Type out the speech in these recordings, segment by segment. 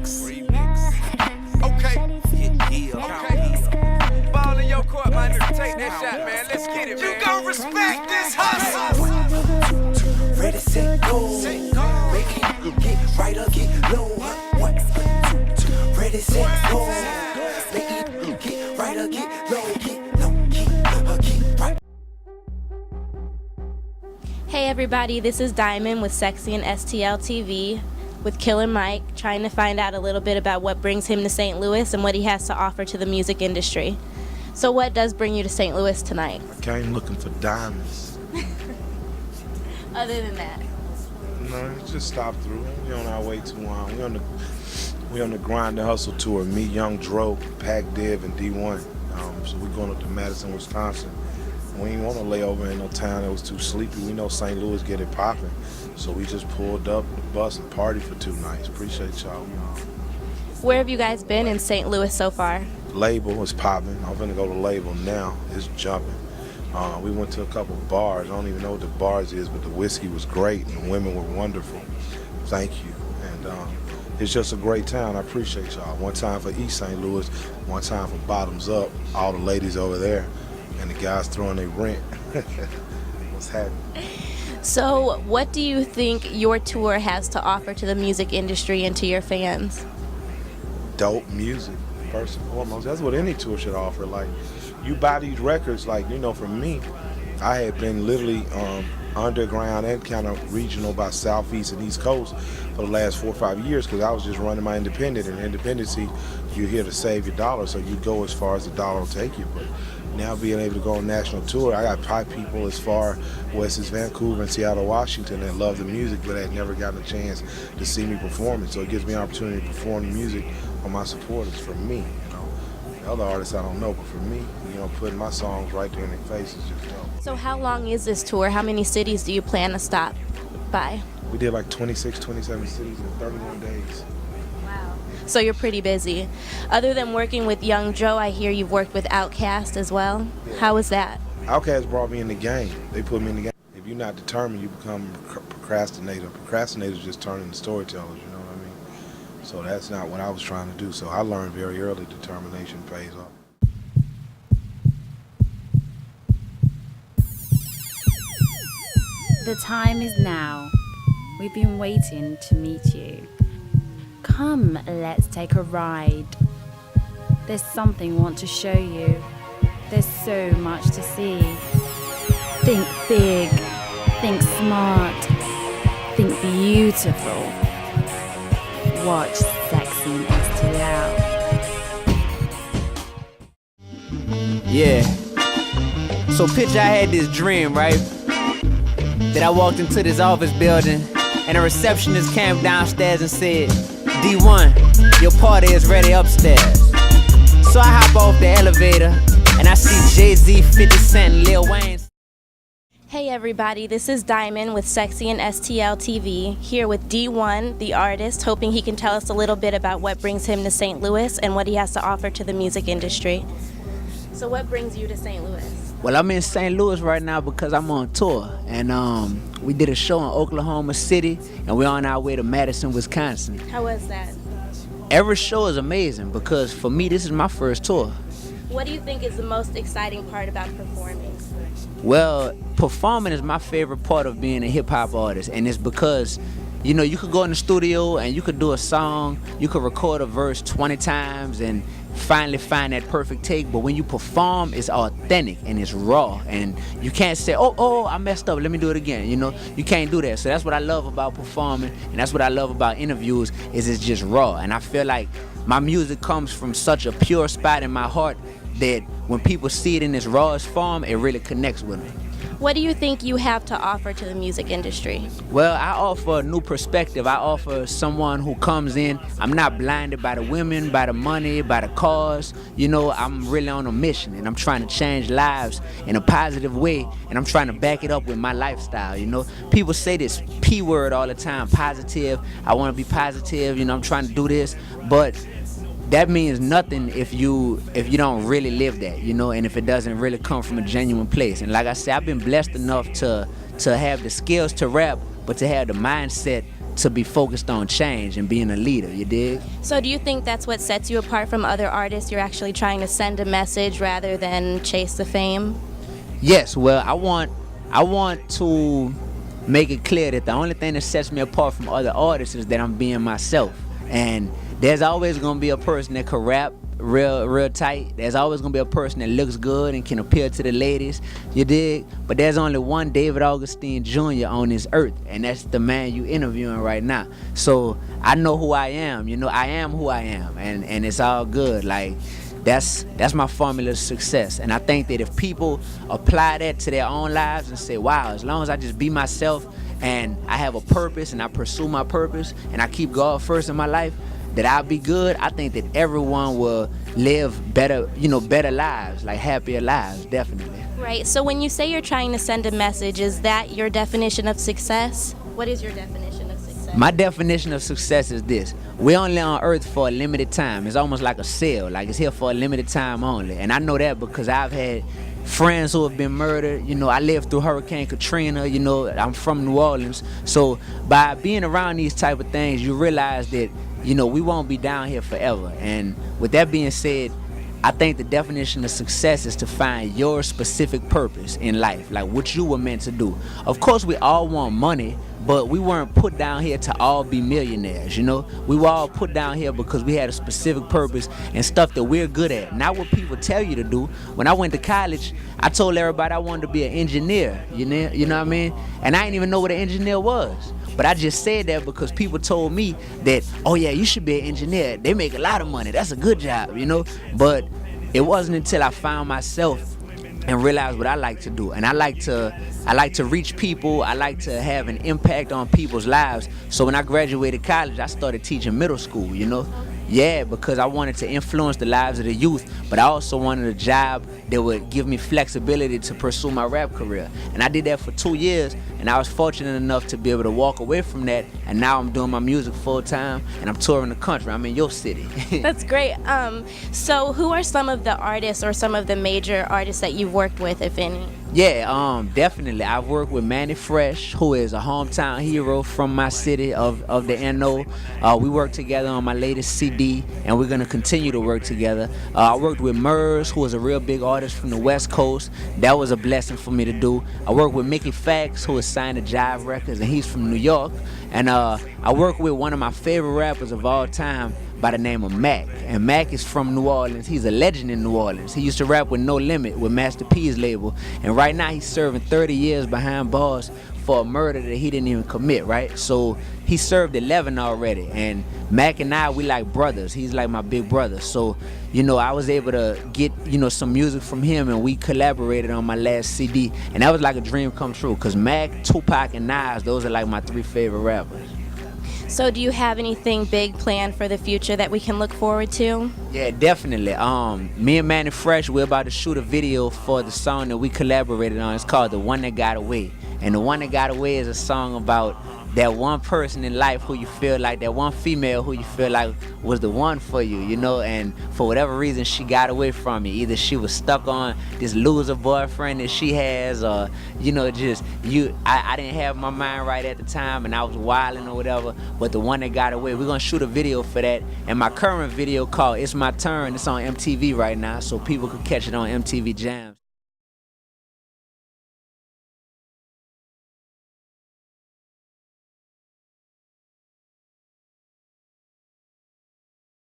remix. Okay. Okay. Ball in your court, man. Take that shot, man. Let's get it, man. You gon' respect this hustle. Ready, set, go. Make it get right or get low. 1, 2, 2. Ready, set, go. Make it get right or get low. Get low, get right. Hey everybody, this is Diamond with Sexy and STL TV with Killer Mike, trying to find out a little bit about what brings him to St. Louis and what he has to offer to the music industry. So what does bring you to St. Louis tonight? I came looking for diamonds. Other than that? No, just stop through. We on our way to we on the grind and hustle tour. Me, Young Dro, Pac Div, and D1. So we're going up to Madison, Wisconsin. We ain't want to lay over in no town that was too sleepy. We know St. Louis get it popping. So we just pulled up the bus and partied for 2 nights. Appreciate y'all. Where have you guys been in St. Louis so far? Label is popping. I'm gonna go to Label now. It's jumping. We went to a couple bars. I don't even know what the bars is, but the whiskey was great and the women were wonderful. Thank you. And it's just a great town. I appreciate y'all. One time for East St. Louis, one time for Bottoms Up. All the ladies over there. And the guys throwing their rent. What's happening? So what do you think your tour has to offer to the music industry and to your fans? Dope music, first and foremost. That's what any tour should offer. Like, you buy these records, like, you know, for me, I had been literally underground and kind of regional by Southeast and East Coast for the last 4 or 5 years because I was just running my independent. And independency, you're here to save your dollar, so you go as far as the dollar will take you. But now being able to go on national tour, I got pipe people as far west as Vancouver and Seattle, Washington that love the music but had never gotten a chance to see me perform it. So it gives me an opportunity to perform the music on my supporters for me. You know, the other artists I don't know, but for me, you know, putting my songs right there in their face is just dope. So how long is this tour? How many cities do you plan to stop by? We did like 26, 27 cities in 31 days. Wow. So you're pretty busy. Other than working with Young Joe, I hear you've worked with Outkast as well. Yeah. How was that? Outkast brought me in the game. They put me in the game. If you're not determined, you become a procrastinator. Procrastinators just turn into storytellers, you know what I mean? So that's not what I was trying to do. So I learned very early determination pays off. The time is now. We've been waiting to meet you. Come, let's take a ride. There's something I want to show you. There's so much to see. Think big, think smart, think beautiful. Watch Sexy and STL. Yeah. So picture I had this dream, right? That I walked into this office building and a receptionist came downstairs and said, D1, your party is ready upstairs. So I hop off the elevator and I see Jay-Z, 50 Cent, and Lil Wayne. Hey everybody, this is Diamond with Sexy and STL TV, here with D1, the artist, hoping he can tell us a little bit about what brings him to St. Louis and what he has to offer to the music industry. So what brings you to St. Louis? Well, I'm in St. Louis right now because I'm on tour, and we did a show in Oklahoma City, and we're on our way to Madison, Wisconsin. How was that? Every show is amazing because for me, this is my first tour. What do you think is the most exciting part about performing? Well, performing is my favorite part of being a hip-hop artist, and it's because, you know, you could go in the studio and you could do a song, you could record a verse 20 times and finally find that perfect take, but when you perform, it's authentic and it's raw, and you can't say, oh, I messed up, let me do it again. You know, you can't do that. So that's what I love about performing, and that's what I love about interviews, is it's just raw. And I feel like my music comes from such a pure spot in my heart that when people see it in its rawest form, it really connects with them. What do you think you have to offer to the music industry? Well, I offer a new perspective. I offer someone who comes in, I'm not blinded by the women, by the money, by the cars. You know, I'm really on a mission, and I'm trying to change lives in a positive way, and I'm trying to back it up with my lifestyle, you know. People say this P word all the time, positive. I want to be positive, you know, I'm trying to do this, but that means nothing if you don't really live that, you know, and if it doesn't really come from a genuine place. And like I said, I've been blessed enough to have the skills to rap, but to have the mindset to be focused on change and being a leader, you dig? So do you think that's what sets you apart from other artists? You're actually trying to send a message rather than chase the fame? Yes, well, I want to make it clear that the only thing that sets me apart from other artists is that I'm being myself. And there's always gonna be a person that can rap real tight. There's always gonna be a person that looks good and can appeal to the ladies, you dig? But there's only one David Augustine Jr. on this earth, and that's the man you interviewing right now. So I know who I am, you know, I am who I am, and it's all good. Like, that's my formula to success. And I think that if people apply that to their own lives and say, wow, as long as I just be myself and I have a purpose and I pursue my purpose and I keep God first in my life, that I'll be good. I think that everyone will live better, you know, better lives, like happier lives, definitely. Right, so when you say you're trying to send a message, is that your definition of success? What is your definition of success? My definition of success is this: we're only on earth for a limited time. It's almost like a cell, like it's here for a limited time only. And I know that because I've had friends who have been murdered. You know, I lived through Hurricane Katrina. You know, I'm from New Orleans. So by being around these type of things, you realize that, you know, we won't be down here forever. And with that being said, I think the definition of success is to find your specific purpose in life, like what you were meant to do. Of course, we all want money, but we weren't put down here to all be millionaires, you know? We were all put down here because we had a specific purpose and stuff that we're good at, not what people tell you to do. When I went to college, I told everybody I wanted to be an engineer, you know what I mean? And I didn't even know what an engineer was. But I just said that because people told me that, oh yeah, you should be an engineer. They make a lot of money. That's a good job, you know? But it wasn't until I found myself and realized what I like to do. And I like to reach people. I like to have an impact on people's lives. So when I graduated college, I started teaching middle school, you know? Yeah, because I wanted to influence the lives of the youth, but I also wanted a job that would give me flexibility to pursue my rap career. And I did that for 2 years, and I was fortunate enough to be able to walk away from that, and now I'm doing my music full time, and I'm touring the country. I'm in your city. That's great. So who are some of the artists or some of the major artists that you've worked with, if any? Yeah, definitely. I've worked with Manny Fresh, who is a hometown hero from my city of the NO. We worked together on my latest CD, and we're gonna continue to work together. I worked with Murs, who is a real big artist from the West Coast. That was a blessing for me to do. I worked with Mickey Fax, who is signed to Jive Records, and he's from New York. And I worked with one of my favorite rappers of all time by the name of Mac. And Mac is from New Orleans. He's a legend in New Orleans. He used to rap with No Limit with Master P's label. And right now he's serving 30 years behind bars for a murder that he didn't even commit, right? So he served 11 already. And Mac and I, we like brothers. He's like my big brother. So, you know, I was able to get, you know, some music from him, and we collaborated on my last CD. And that was like a dream come true, because Mac, Tupac, and Nas, those are like my 3 favorite rappers. So do you have anything big planned for the future that we can look forward to? Yeah, definitely. Me and Manny Fresh, we're about to shoot a video for the song that we collaborated on. It's called The One That Got Away. And The One That Got Away is a song about that one person in life who you feel like, that one female who you feel like was the one for you, you know, and for whatever reason she got away from you. Either she was stuck on this loser boyfriend that she has, or, you know, just I didn't have my mind right at the time and I was wilding or whatever, but the one that got away. We're gonna shoot a video for that, and my current video called It's My Turn, it's on MTV right now, so people can catch it on MTV Jams.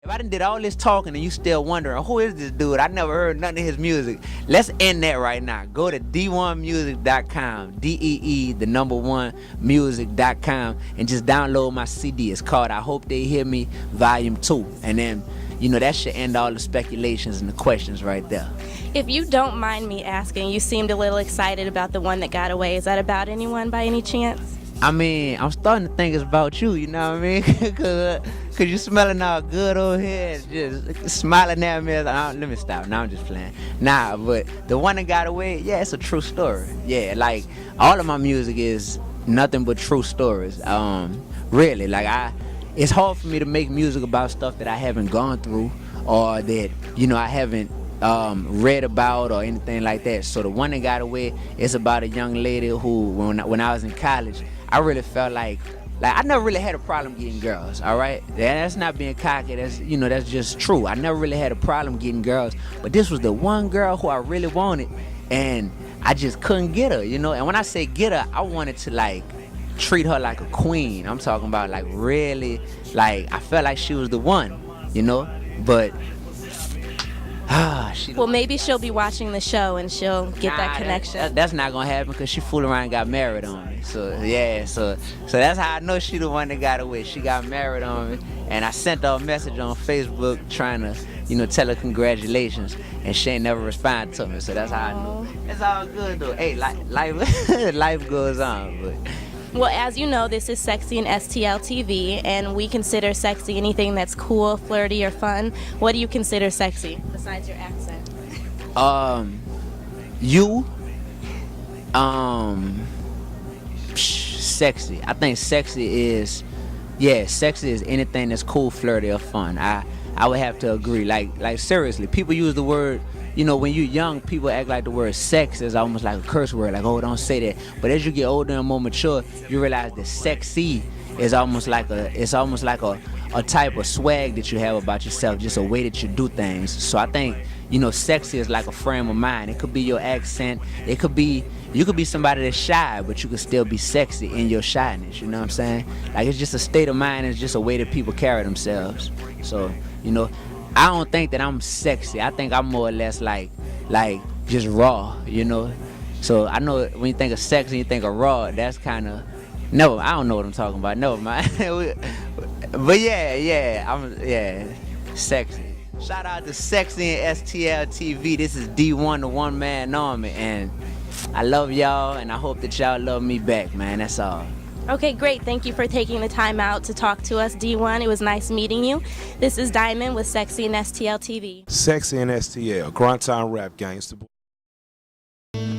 If I done did all this talking and you still wondering, who is this dude? I never heard none of his music. Let's end that right now. Go to DEE-1music.com, DEE, the number 1 music.com, and just download my CD. It's called I Hope They Hear Me, Volume 2. And then, you know, that should end all the speculations and the questions right there. If you don't mind me asking, you seemed a little excited about the one that got away. Is that about anyone by any chance? I mean, I'm starting to think it's about you, you know what I mean? Cause you smelling all good over here, just smiling at me. Let me stop. Now I'm just playing. Nah, but the one that got away, yeah, it's a true story. Yeah, like all of my music is nothing but true stories. Really, like it's hard for me to make music about stuff that I haven't gone through or that, you know, I haven't read about or anything like that. So the one that got away is about a young lady who, when I was in college, I really felt like like I never really had a problem getting girls, all right? That's not being cocky, that's, you know, that's just true. I never really had a problem getting girls, but this was the one girl who I really wanted, and I just couldn't get her, you know? And when I say get her, I wanted to like treat her like a queen. I'm talking about like really, like I felt like she was the one, you know? But well, maybe she'll be watching the show and she'll get that connection. That's not gonna happen because she fooled around and got married on me. So yeah, so that's how I know she the one that got away. She got married on me, and I sent her a message on Facebook trying to, you know, tell her congratulations, and she ain't never responded to me. So that's how I know. It's all good though. Hey, life goes on. But well, as you know, this is Sexy and STL TV, and we consider sexy anything that's cool, flirty, or fun. What do you consider sexy, besides your accent? Sexy. I think sexy is anything that's cool, flirty, or fun. I would have to agree. Like seriously, people use the word, you know, when you're young, people act like the word sex is almost like a curse word, like, oh, don't say that. But as you get older and more mature, you realize that sexy is almost like a type of swag that you have about yourself, just a way that you do things. So I think, you know, sexy is like a frame of mind. It could be your accent. You could be somebody that's shy, but you could still be sexy in your shyness, you know what I'm saying? Like, it's just a state of mind. It's just a way that people carry themselves. So, you know, I don't think that I'm sexy. I think I'm more or less like just raw, you know? So I know when you think of sexy, you think of raw, that's kind of, no, I don't know what I'm talking about. Never mind. But yeah, sexy. Shout out to Sexy and STL TV. This is D1, the one man army, and I love y'all, and I hope that y'all love me back, man. That's all. Okay, great. Thank you for taking the time out to talk to us, D1. It was nice meeting you. This is Diamond with Sexy and STL TV. Sexy and STL, Grunt Time Rap Gangster.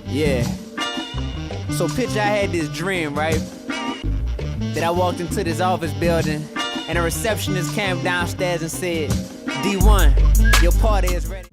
Yeah. So picture I had this dream, right? That I walked into this office building, and a receptionist came downstairs and said, D1, your party is ready.